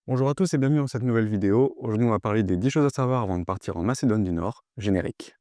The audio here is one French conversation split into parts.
Bonjour à tous et bienvenue dans cette nouvelle vidéo. Aujourd'hui, on va parler des 10 choses à savoir avant de partir en Macédoine du Nord. Générique.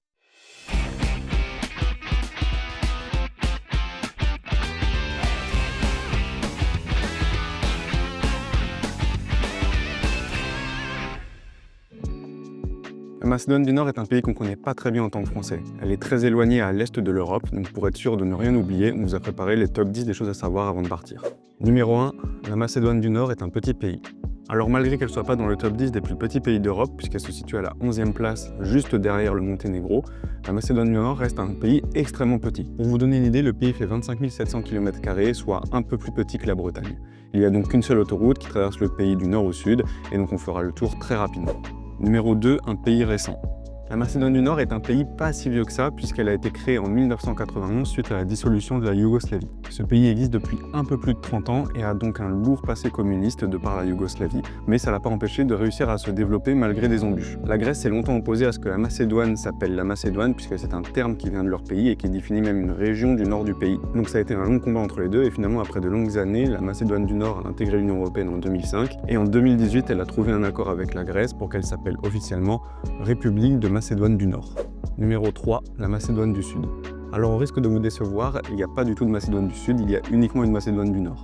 La Macédoine du Nord est un pays qu'on ne connaît pas très bien en tant que Français. Elle est très éloignée à l'est de l'Europe, donc pour être sûr de ne rien oublier, on vous a préparé les top 10 des choses à savoir avant de partir. Numéro 1, la Macédoine du Nord est un petit pays. Alors malgré qu'elle ne soit pas dans le top 10 des plus petits pays d'Europe, puisqu'elle se situe à la 11e place, juste derrière le Monténégro, la Macédoine du Nord reste un pays extrêmement petit. Pour vous donner une idée, le pays fait 25 700 km², soit un peu plus petit que la Bretagne. Il n'y a donc qu'une seule autoroute qui traverse le pays du nord au sud, et donc on fera le tour très rapidement. Numéro 2, un pays récent. La Macédoine du Nord est un pays pas si vieux que ça, puisqu'elle a été créée en 1991 suite à la dissolution de la Yougoslavie. Ce pays existe depuis un peu plus de 30 ans et a donc un lourd passé communiste de par la Yougoslavie, mais ça l'a pas empêché de réussir à se développer malgré des embûches. La Grèce s'est longtemps opposée à ce que la Macédoine s'appelle la Macédoine, puisque c'est un terme qui vient de leur pays et qui définit même une région du nord du pays. Donc ça a été un long combat entre les deux, et finalement après de longues années, la Macédoine du Nord a intégré l'Union Européenne en 2005, et en 2018, elle a trouvé un accord avec la Grèce pour qu'elle s'appelle officiellement République de Macédoine du Nord. Numéro 3, la Macédoine du Sud. Alors au risque de vous décevoir, il n'y a pas du tout de Macédoine du Sud, il y a uniquement une Macédoine du Nord.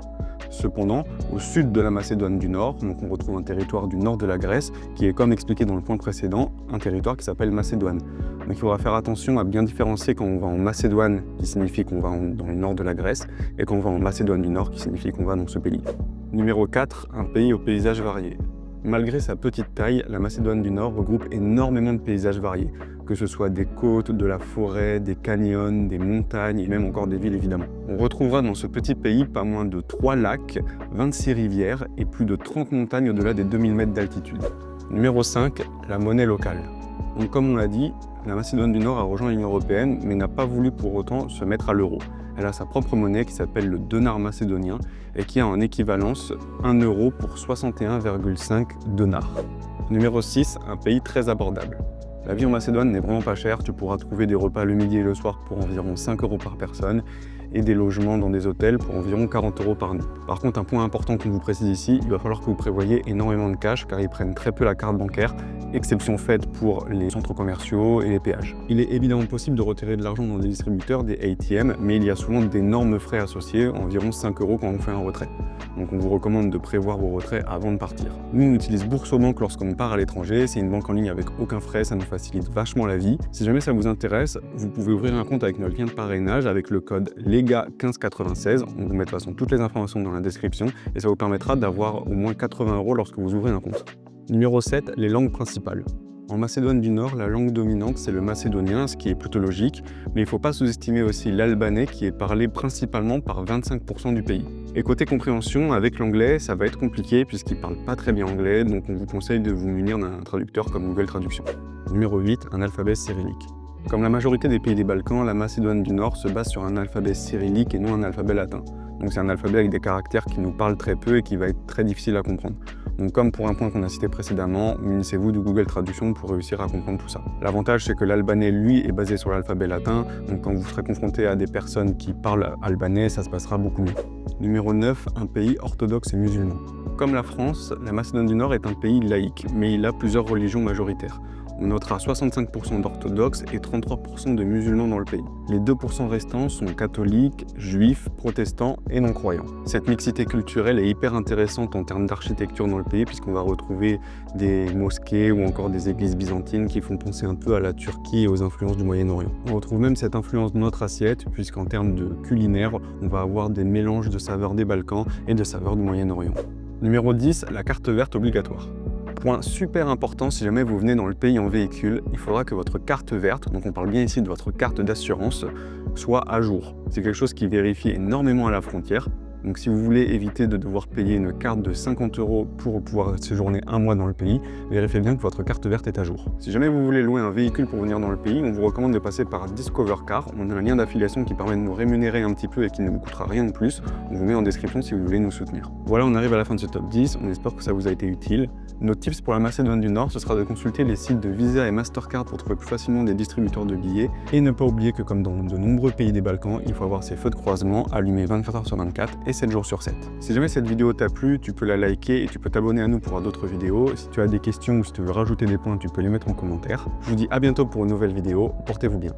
Cependant, au sud de la Macédoine du Nord, donc on retrouve un territoire du nord de la Grèce, qui est, comme expliqué dans le point précédent, un territoire qui s'appelle Macédoine. Donc il faudra faire attention à bien différencier quand on va en Macédoine, qui signifie qu'on va dans le nord de la Grèce, et quand on va en Macédoine du Nord, qui signifie qu'on va dans ce pays. Numéro 4, un pays au paysage varié. Malgré sa petite taille, la Macédoine du Nord regroupe énormément de paysages variés, que ce soit des côtes, de la forêt, des canyons, des montagnes et même encore des villes évidemment. On retrouvera dans ce petit pays pas moins de 3 lacs, 26 rivières et plus de 30 montagnes au-delà des 2000 mètres d'altitude. Numéro 5, la monnaie locale. Donc comme on l'a dit, la Macédoine du Nord a rejoint l'Union Européenne mais n'a pas voulu pour autant se mettre à l'euro. Elle a sa propre monnaie qui s'appelle le denar macédonien et qui a en équivalence 1 euro pour 61,5 dinars. Numéro 6, un pays très abordable. La vie en Macédoine n'est vraiment pas chère, tu pourras trouver des repas le midi et le soir pour environ 5 euros par personne et des logements dans des hôtels pour environ 40 euros par nuit. Par contre, un point important qu'on vous précise ici, il va falloir que vous prévoyez énormément de cash car ils prennent très peu la carte bancaire, exception faite pour les centres commerciaux et les péages. Il est évidemment possible de retirer de l'argent dans des distributeurs, des ATM, mais il y a souvent d'énormes frais associés, environ 5 euros quand on fait un retrait. Donc on vous recommande de prévoir vos retraits avant de partir. Nous, on utilise Boursobank lorsqu'on part à l'étranger, c'est une banque en ligne avec aucun frais, ça nous facilite vachement la vie. Si jamais ça vous intéresse, vous pouvez ouvrir un compte avec notre lien de parrainage avec le code LEGA1596. On vous met de toute façon toutes les informations dans la description et ça vous permettra d'avoir au moins 80 euros lorsque vous ouvrez un compte. Numéro 7, les langues principales. En Macédoine du Nord, la langue dominante, c'est le macédonien, ce qui est plutôt logique, mais il ne faut pas sous-estimer aussi l'albanais qui est parlé principalement par 25% du pays. Et côté compréhension, avec l'anglais, ça va être compliqué puisqu'ils ne parlent pas très bien anglais, donc on vous conseille de vous munir d'un traducteur comme Google Traduction. Numéro 8, un alphabet cyrillique. Comme la majorité des pays des Balkans, la Macédoine du Nord se base sur un alphabet cyrillique et non un alphabet latin. Donc c'est un alphabet avec des caractères qui nous parlent très peu et qui va être très difficile à comprendre. Donc comme pour un point qu'on a cité précédemment, munissez-vous de Google Traduction pour réussir à comprendre tout ça. L'avantage c'est que l'albanais lui est basé sur l'alphabet latin, donc quand vous serez confronté à des personnes qui parlent albanais, ça se passera beaucoup mieux. Numéro 9, un pays orthodoxe et musulman. Comme la France, la Macédoine du Nord est un pays laïque, mais il a plusieurs religions majoritaires. On notera 65% d'orthodoxes et 33% de musulmans dans le pays. Les 2% restants sont catholiques, juifs, protestants et non-croyants. Cette mixité culturelle est hyper intéressante en termes d'architecture dans le pays puisqu'on va retrouver des mosquées ou encore des églises byzantines qui font penser un peu à la Turquie et aux influences du Moyen-Orient. On retrouve même cette influence dans notre assiette puisqu'en termes de culinaire, on va avoir des mélanges de saveurs des Balkans et de saveurs du Moyen-Orient. Numéro 10, la carte verte obligatoire. Point super important, si jamais vous venez dans le pays en véhicule, il faudra que votre carte verte, donc on parle bien ici de votre carte d'assurance, soit à jour. C'est quelque chose qui vérifie énormément à la frontière. Donc si vous voulez éviter de devoir payer une carte de 50 € pour pouvoir séjourner un mois dans le pays, vérifiez bien que votre carte verte est à jour. Si jamais vous voulez louer un véhicule pour venir dans le pays, on vous recommande de passer par Discover Car. On a un lien d'affiliation qui permet de nous rémunérer un petit peu et qui ne vous coûtera rien de plus. On vous met en description si vous voulez nous soutenir. Voilà, on arrive à la fin de ce top 10. On espère que ça vous a été utile. Nos tips pour la Macédoine du Nord, ce sera de consulter les sites de Visa et Mastercard pour trouver plus facilement des distributeurs de billets. Et ne pas oublier que comme dans de nombreux pays des Balkans, il faut avoir ses feux de croisement allumés 24 h sur 24 et et 7 jours sur 7. Si jamais cette vidéo t'a plu, tu peux la liker et tu peux t'abonner à nous pour voir d'autres vidéos. Si tu as des questions ou si tu veux rajouter des points, tu peux les mettre en commentaire. Je vous dis à bientôt pour une nouvelle vidéo. Portez-vous bien.